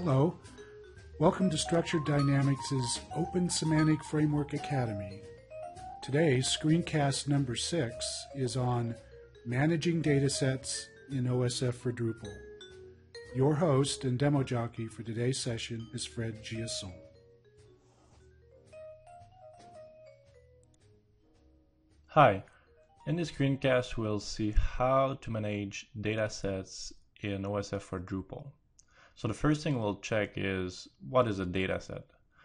Hello, welcome to Structured Dynamics' Open Semantic Framework Academy. Today's screencast number 6 is on managing datasets in OSF for Drupal. Your host and demo jockey for today's session is Fred Giasson. Hi, in this screencast we'll see how to manage datasets in OSF for Drupal. So the first thing we'll check is, what is a dataset?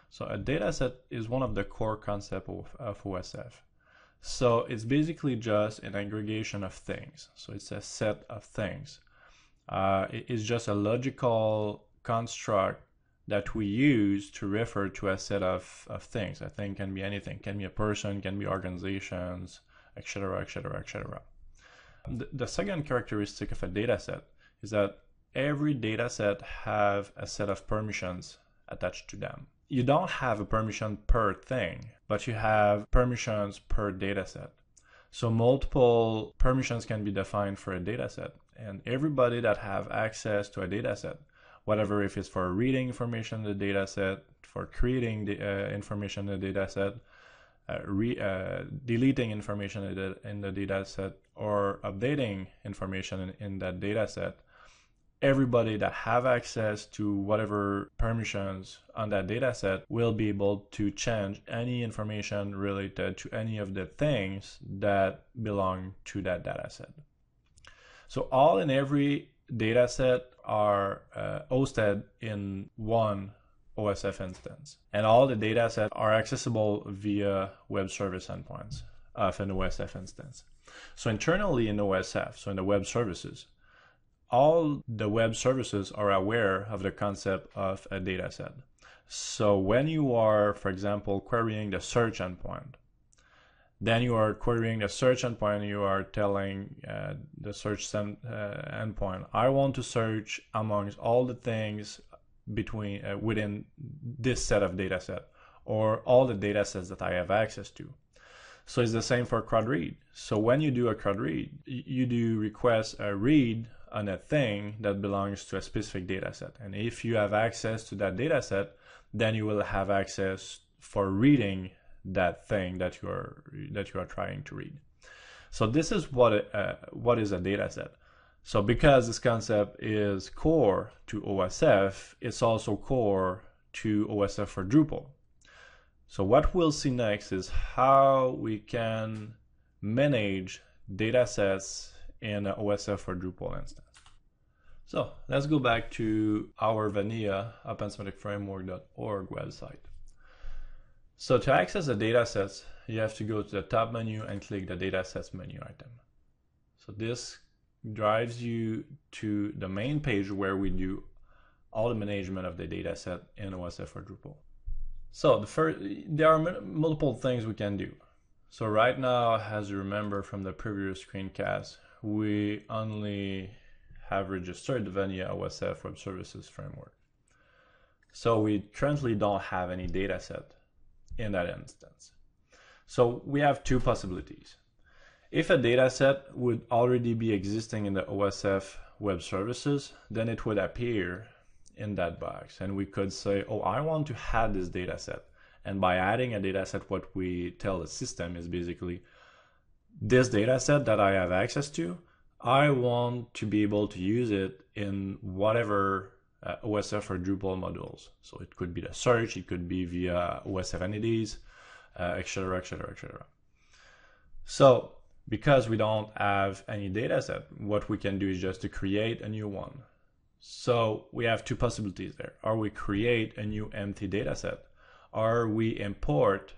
So a dataset is one of the core concepts of OSF. So it's basically just an aggregation of things. So it's a set of things. It is just a logical construct that we use to refer to a set of things. A thing can be anything, can be a person, can be organizations, etc., etc., etc. The second characteristic of a dataset is that every dataset have a set of permissions attached to them. You don't have a permission per thing, but you have permissions per dataset. So multiple permissions can be defined for a dataset, and everybody that have access to a dataset, whatever if it's for reading information in the dataset, for creating the information in the dataset, deleting information in the dataset, or updating information in that dataset, everybody that have access to whatever permissions on that dataset will be able to change any information related to any of the things that belong to that dataset. So all and every dataset are hosted in one OSF instance, and all the datasets are accessible via web service endpoints of an OSF instance. So internally in OSF, so in the web services, all the web services are aware of the concept of a dataset. So when you are, for example, querying the search endpoint, then you are querying the search endpoint, you are telling the search endpoint, I want to search amongst all the things within this set of dataset, or all the datasets that I have access to. So it's the same for CRUD read. So when you do a CRUD read, you do request a read on a thing that belongs to a specific dataset. And if you have access to that dataset, then you will have access for reading that thing that you are trying to read. So this is what is a dataset. So because this concept is core to OSF, it's also core to OSF for Drupal. So what we'll see next is how we can manage datasets in an OSF for Drupal instance. So let's go back to our vanilla OpenSemanticFramework.org website. So to access the datasets, you have to go to the top menu and click the Datasets menu item. So this drives you to the main page where we do all the management of the dataset in OSF for Drupal. So there are multiple things we can do. So right now, as you remember from the previous screencast, we only have registered the vanilla OSF Web Services framework. So we currently don't have any dataset in that instance. So we have two possibilities. If a dataset would already be existing in the OSF Web Services, then it would appear in that box, and we could say, oh, I want to add this dataset. And by adding a dataset, what we tell the system is basically, this dataset that I have access to, I want to be able to use it in whatever OSF or Drupal modules. So it could be the search, it could be via OSF Entities, etc., etc., etc. So because we don't have any dataset, what we can do is just to create a new one. So we have two possibilities there. Or we create a new empty dataset, or we import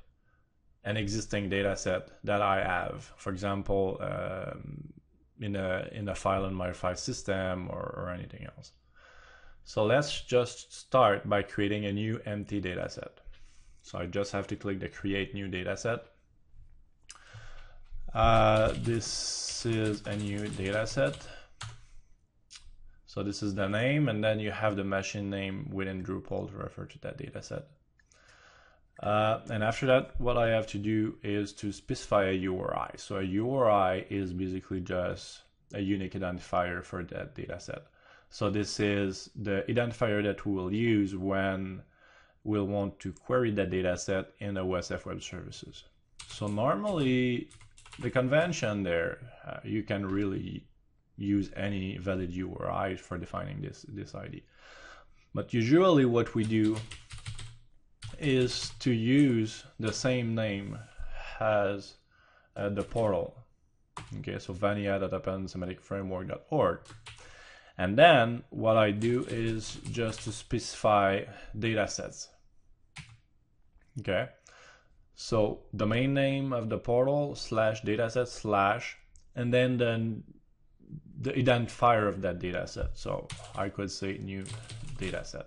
an existing dataset that I have, for example, in a file in my file system or anything else. So let's just start by creating a new empty dataset. So I just have to click the Create New Dataset. This is a new dataset. So this is the name, and then you have the machine name within Drupal to refer to that dataset. And after that, what I have to do is to specify a URI. So a URI is basically just a unique identifier for that dataset. So this is the identifier that we will use when we'll want to query that data set in OSF Web Services. So normally the convention there, you can really use any valid URI for defining this ID. But usually what we do is to use the same name as the portal. Okay, so vanilla.opensemanticframework.org. And then what I do is just to specify datasets. Okay, so domain name of the portal /dataset/ and then the identifier of that dataset. So I could say new dataset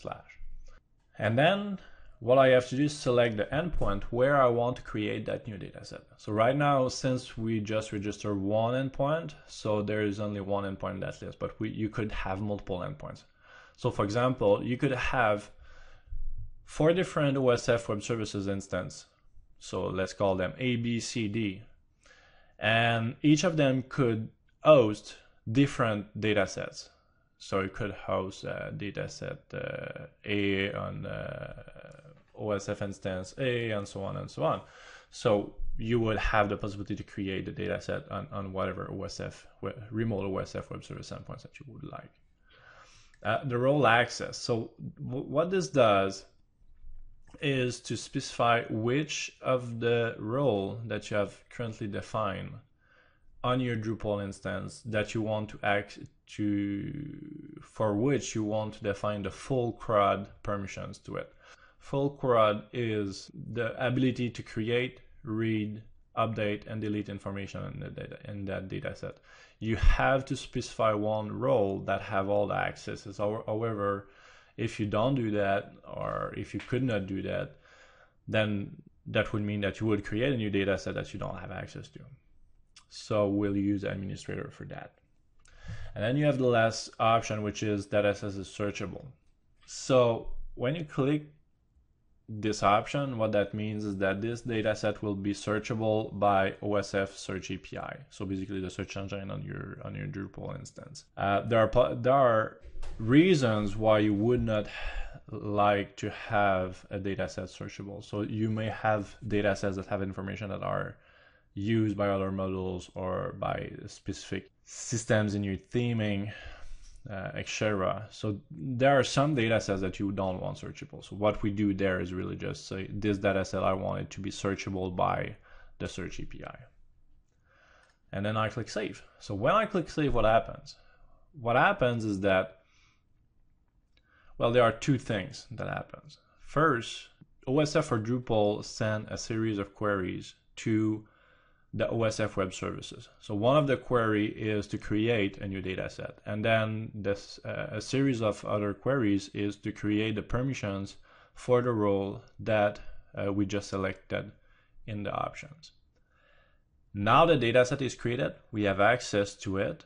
/ and then what I have to do is select the endpoint where I want to create that new dataset. So right now, since we just registered one endpoint, so there is only one endpoint in that list, but you could have multiple endpoints. So for example, you could have 4 different OSF Web Services instances. So let's call them A, B, C, D. And each of them could host different datasets. So it could host dataset A on OSF instance A, and so on and so on. So you would have the possibility to create the dataset on whatever remote OSF Web Service endpoints that you would like. The role access. So what this does is to specify which of the role that you have currently defined on your Drupal instance that you want for which you want to define the full CRUD permissions to it. Full CRUD is the ability to create, read, update, and delete information in that data set. You have to specify one role that have all the accesses. However, if you don't do that, or if you could not do that, then that would mean that you would create a new data set that you don't have access to. So we'll use administrator for that. And then you have the last option, which is Datasets is searchable. So when you click this option, what that means is that this data set will be searchable by OSF SearchAPI. So basically the search engine on your Drupal instance. There are reasons why you would not like to have a data set searchable. So you may have data sets that have information that are used by other modules or by specific systems in your theming, etc. So there are some data sets that you don't want searchable. So what we do there is really just say this data set, I want it to be searchable by the SearchAPI. And then I click save. So when I click save, what happens? What happens is that, well, there are two things that happens. First, OSF or Drupal send a series of queries to the OSF Web Services. So one of the query is to create a new data set. And then a series of other queries is to create the permissions for the role that we just selected in the options. Now the data set is created, we have access to it,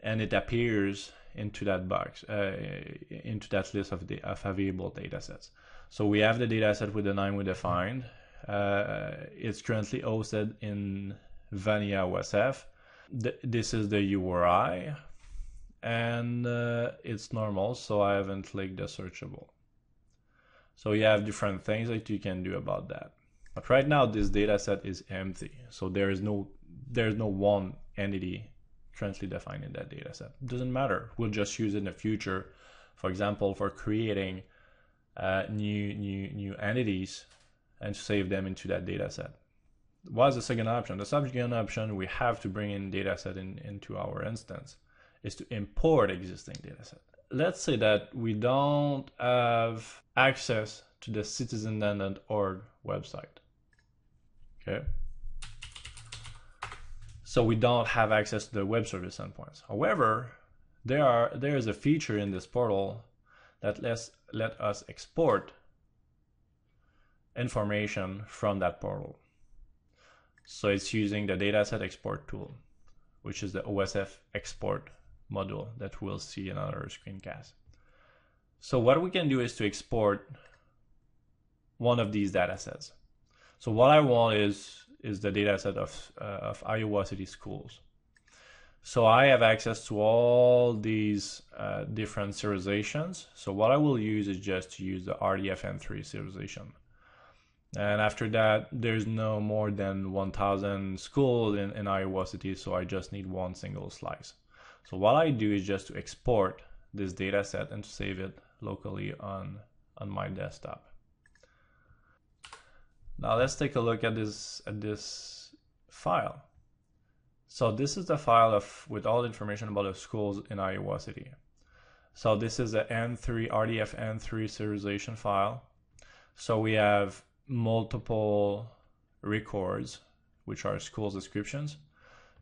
and it appears into that box, into that list of available data sets. So we have the data set with the name we defined. It's currently hosted in Vanilla OSF. This is the URI, and it's normal, so I haven't clicked the searchable. So you have different things that you can do about that. But right now this data set is empty, so there's no one entity currently defined in that data set. It doesn't matter. We'll just use it in the future, for example, for creating new entities and save them into that data set. What's the second option? The second option, we have to bring in data set into our instance, is to import existing data set. Let's say that we don't have access to the citizen.org website. Okay. So we don't have access to the web service endpoints. However, there is a feature in this portal that let us export information from that portal. So it's using the dataset export tool, which is the OSF export module that we'll see in another screencast. So what we can do is to export one of these datasets. So what I want is the dataset of Iowa City schools. So I have access to all these different serializations. So what I will use is just to use the RDF-N3 serialization. And after that, there's no more than 1,000 schools in Iowa City, so I just need one single slice. So what I do is just to export this data set and to save it locally on my desktop. Now let's take a look at this file. So this is the file with all the information about the schools in Iowa City. So this is the N3 RDF N3 serialization file. So we have multiple records, which are schools descriptions.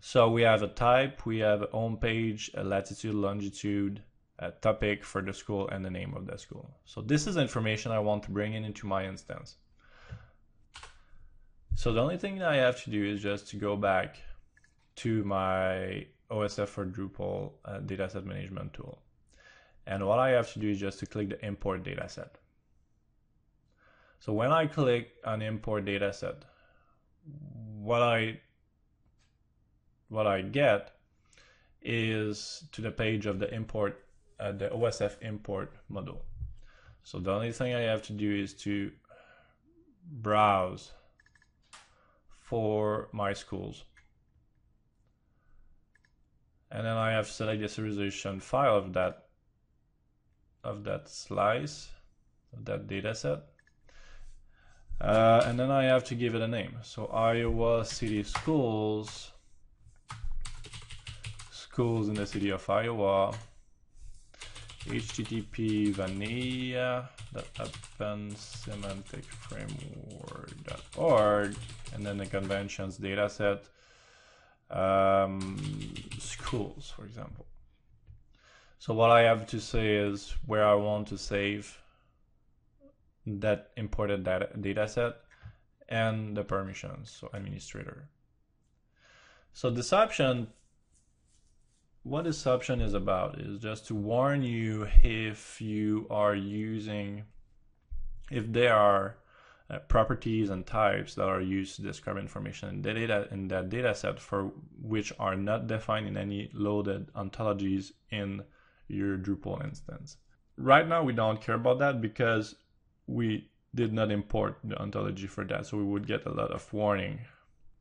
So we have a type, we have a home page, a latitude, longitude, a topic for the school, and the name of the school. So this is information I want to bring into my instance. So the only thing that I have to do is just to go back to my OSF for Drupal dataset management tool. And what I have to do is just to click the import dataset. So when I click on import dataset, what I get is to the page of the import, the OSF import module. So the only thing I have to do is to browse for my schools. And then I have select the serialization file of that slice, of that data set. And then I have to give it a name. So Iowa City schools in the city of Iowa, http vanilla.opensemanticframework.org, and then the conventions dataset, schools, for example. So what I have to say is where I want to save that imported data set and the permissions, so administrator. So this option, what this option is about is just to warn you if you are using, if there are properties and types that are used to describe information in that data set for which are not defined in any loaded ontologies in your Drupal instance. Right now we don't care about that because we did not import the ontology for that, so we would get a lot of warning,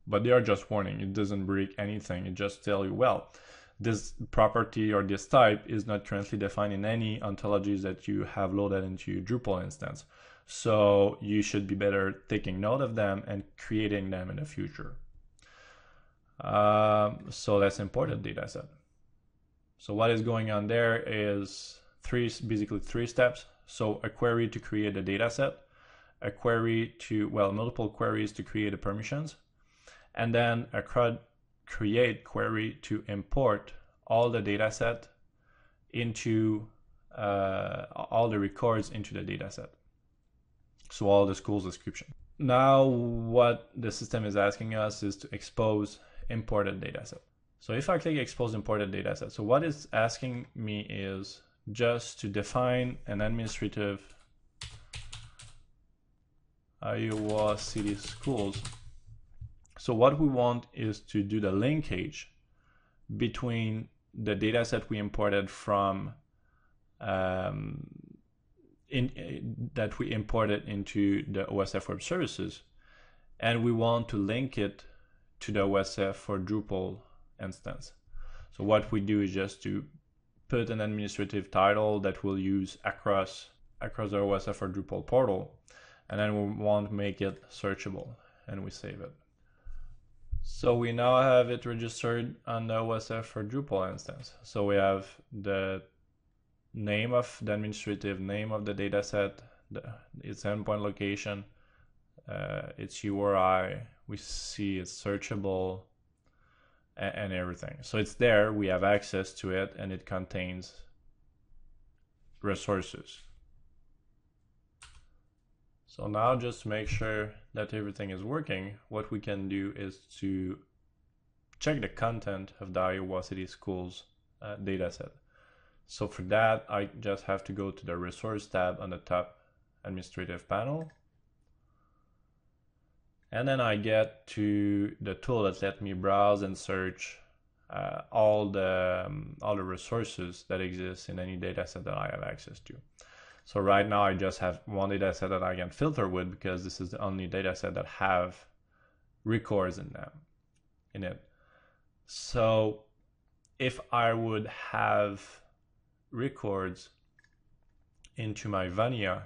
but they are just warning. It doesn't break anything. It just tells you, well, this property or this type is not currently defined in any ontologies that you have loaded into your Drupal instance. So you should be better taking note of them and creating them in the future. So let's import a data set. So what is going on there is basically three steps. So a query to create a data set, a query to, multiple queries to create the permissions, and then a create query to import all the data set into all the records into the data set. So all the schools description. Now what the system is asking us is to expose imported data set. So if I click expose imported data set, so what it's asking me is just to define an administrative Iowa City schools. So what we want is to do the linkage between the data set we imported from that we imported into the OSF Web Services, and we want to link it to the OSF for Drupal instance. So what we do is just to put an administrative title that we'll use across the OSF for Drupal portal, and then we want to make it searchable, and we save it. So we now have it registered on the OSF for Drupal instance. So we have the name of the administrative name of the dataset, its endpoint location, its URI, we see it's searchable, and everything. So it's there, we have access to it, and it contains resources. So now just to make sure that everything is working, what we can do is to check the content of the Iowa City Schools dataset. So for that, I just have to go to the resource tab on the top administrative panel. And then I get to the tool that let me browse and search all the resources that exist in any data set that I have access to. So right now I just have one data set that I can filter with because this is the only data set that have records in it. So if I would have records into my vanilla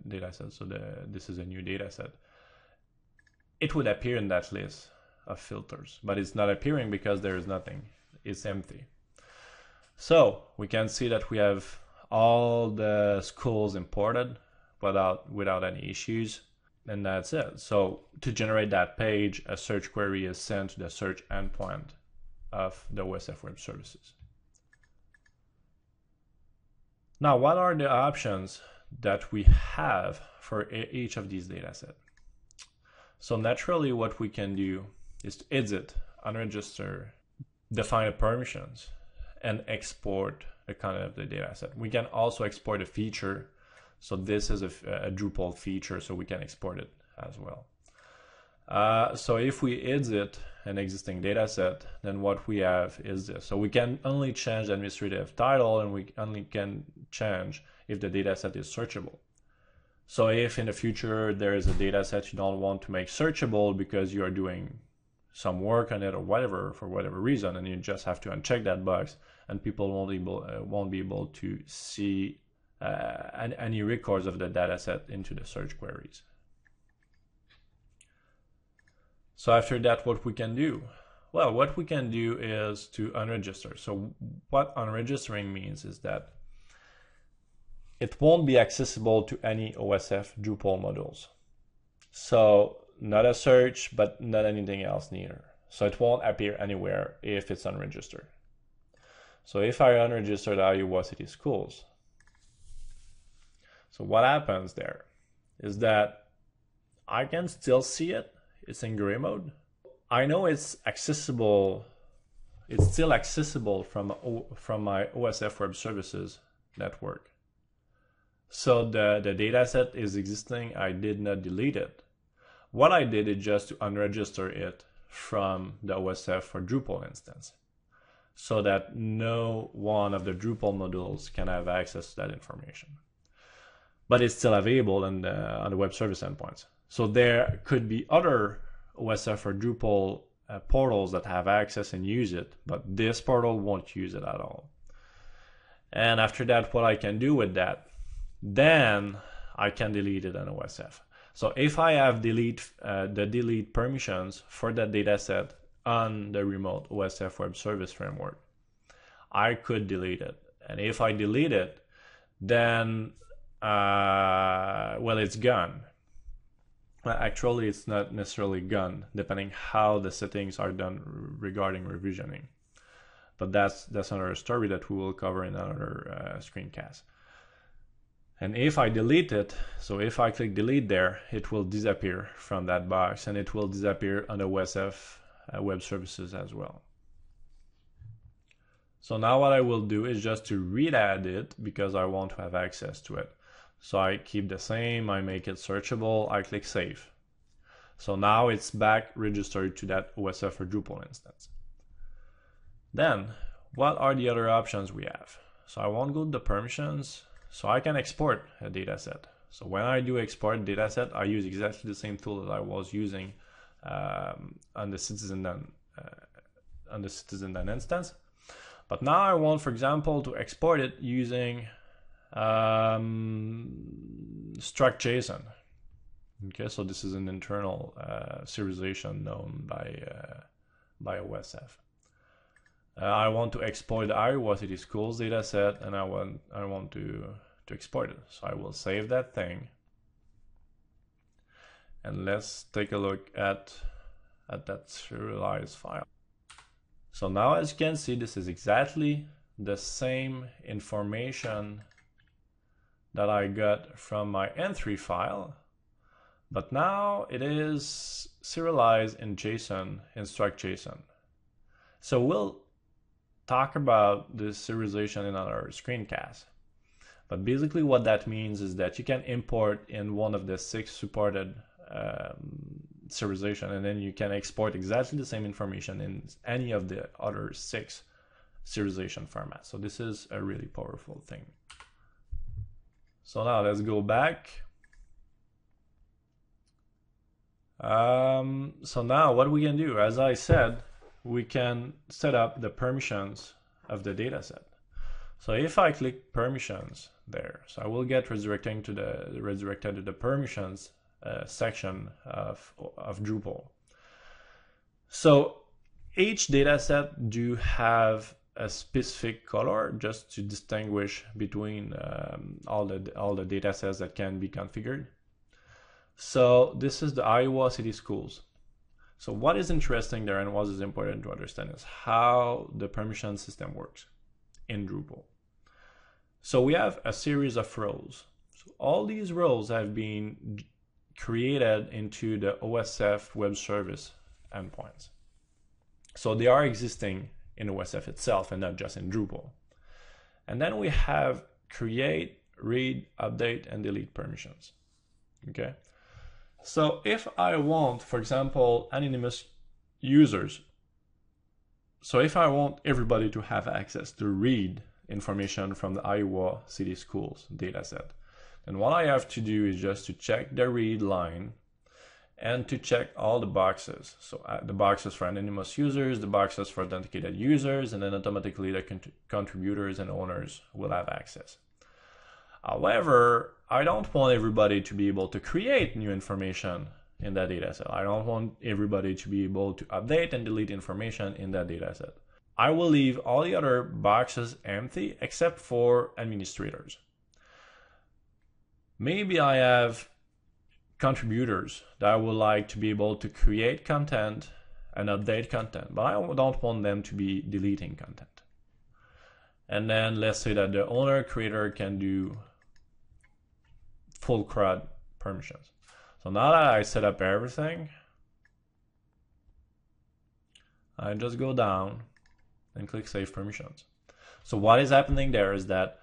data set, so this is a new data set, it would appear in that list of filters, but it's not appearing because there is nothing, it's empty. So we can see that we have all the schools imported without any issues, and that's it. So to generate that page, a search query is sent to the search endpoint of the OSF Web Services. Now, what are the options that we have for each of these data sets? So naturally, what we can do is to edit, unregister, define the permissions, and export the content of the data set. We can also export a feature. So this is a Drupal feature, so we can export it as well. So if we edit an existing data set, then what we have is this. So we can only change the administrative title, and we only can change if the data set is searchable. So if in the future there is a data set you don't want to make searchable because you are doing some work on it or whatever, for whatever reason, and you just have to uncheck that box, and people won't be able to see any records of the data set into the search queries. So after that, what we can do? Well, what we can do is to unregister. So what unregistering means is that it won't be accessible to any OSF Drupal modules. So not a search, but not anything else neither. So it won't appear anywhere if it's unregistered. So if I unregister the IUVarsity schools, so what happens there is that I can still see it. It's in gray mode. I know it's accessible. It's still accessible from my OSF Web Services network. So the data set is existing. I did not delete it. What I did is just to unregister it from the OSF for Drupal instance, so that no one of the Drupal modules can have access to that information. But it's still available on the web service endpoints. So there could be other OSF or Drupal portals that have access and use it, but this portal won't use it at all. And after that, what I can do with that, then I can delete it on OSF. So if I have the delete permissions for that data set on the remote OSF Web Service Framework, I could delete it. And if I delete it, then, well, it's gone. Actually, it's not necessarily gone, depending how the settings are done regarding revisioning. But that's another story that we will cover in another screencast. And if I delete it, so if I click delete there, it will disappear from that box, and it will disappear on the OSF Web Services as well. So now what I will do is just to re-add it because I want to have access to it. So I keep the same, I make it searchable, I click save. So now it's back registered to that OSF for Drupal instance. Then, what are the other options we have? So I won't go to the permissions, so I can export a data set. So when I do export data set, I use exactly the same tool that I was using on the Citizen instance. But now I want, for example, to export it using struct.json. Okay, so this is an internal serialization known by OSF. I want to export the IUVarsity schools dataset, and I want to export it. So I will save that thing, and let's take a look at that serialized file. So now, as you can see, this is exactly the same information that I got from my N3 file, but now it is serialized in JSON, in struct.json. So we'll talk about this serialization in our screencast. But basically what that means is that you can import in one of the 6 supported serialization, and then you can export exactly the same information in any of the other 6 serialization formats. So this is a really powerful thing. So now let's go back. So now what we can do, as I said, we can set up the permissions of the dataset. So if I click permissions there, so I will get redirected to the permissions section of Drupal. So each dataset do have a specific color just to distinguish between all the datasets that can be configured. So this is the Iowa City Schools. So what is interesting there and what is important to understand is how the permission system works in Drupal. So we have a series of roles. So all these roles have been created into the OSF web service endpoints. So they are existing in OSF itself and not just in Drupal. And then we have create, read, update, and delete permissions. Okay. So if I want, for example, anonymous users, so if I want everybody to have access to read information from the Iowa City Schools dataset, then what I have to do is just to check the read line and to check all the boxes. So the boxes for anonymous users, the boxes for authenticated users, and then automatically the contributors and owners will have access. However, I don't want everybody to be able to create new information in that dataset. I don't want everybody to be able to update and delete information in that dataset. I will leave all the other boxes empty except for administrators. Maybe I have contributors that I would like to be able to create content and update content, but I don't want them to be deleting content. And then let's say that the owner creator can do full CRUD permissions. So now that I set up everything, I just go down and click Save Permissions. So what is happening there is that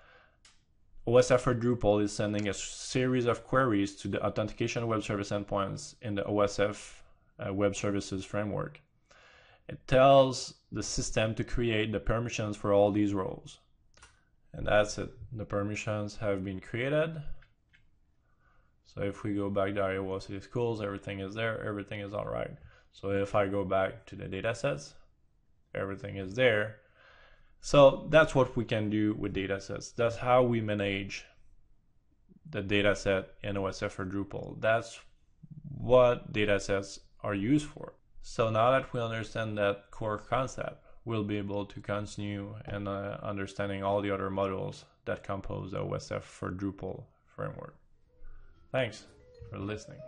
OSF for Drupal is sending a series of queries to the authentication web service endpoints in the OSF web services framework. It tells the system to create the permissions for all these roles. And that's it. The permissions have been created. So if we go back to Iowa City Schools, everything is there, everything is all right. So if I go back to the datasets, everything is there. So that's what we can do with datasets. That's how we manage the dataset in OSF for Drupal. That's what datasets are used for. So now that we understand that core concept, we'll be able to continue and understanding all the other modules that compose the OSF for Drupal framework. Thanks for listening.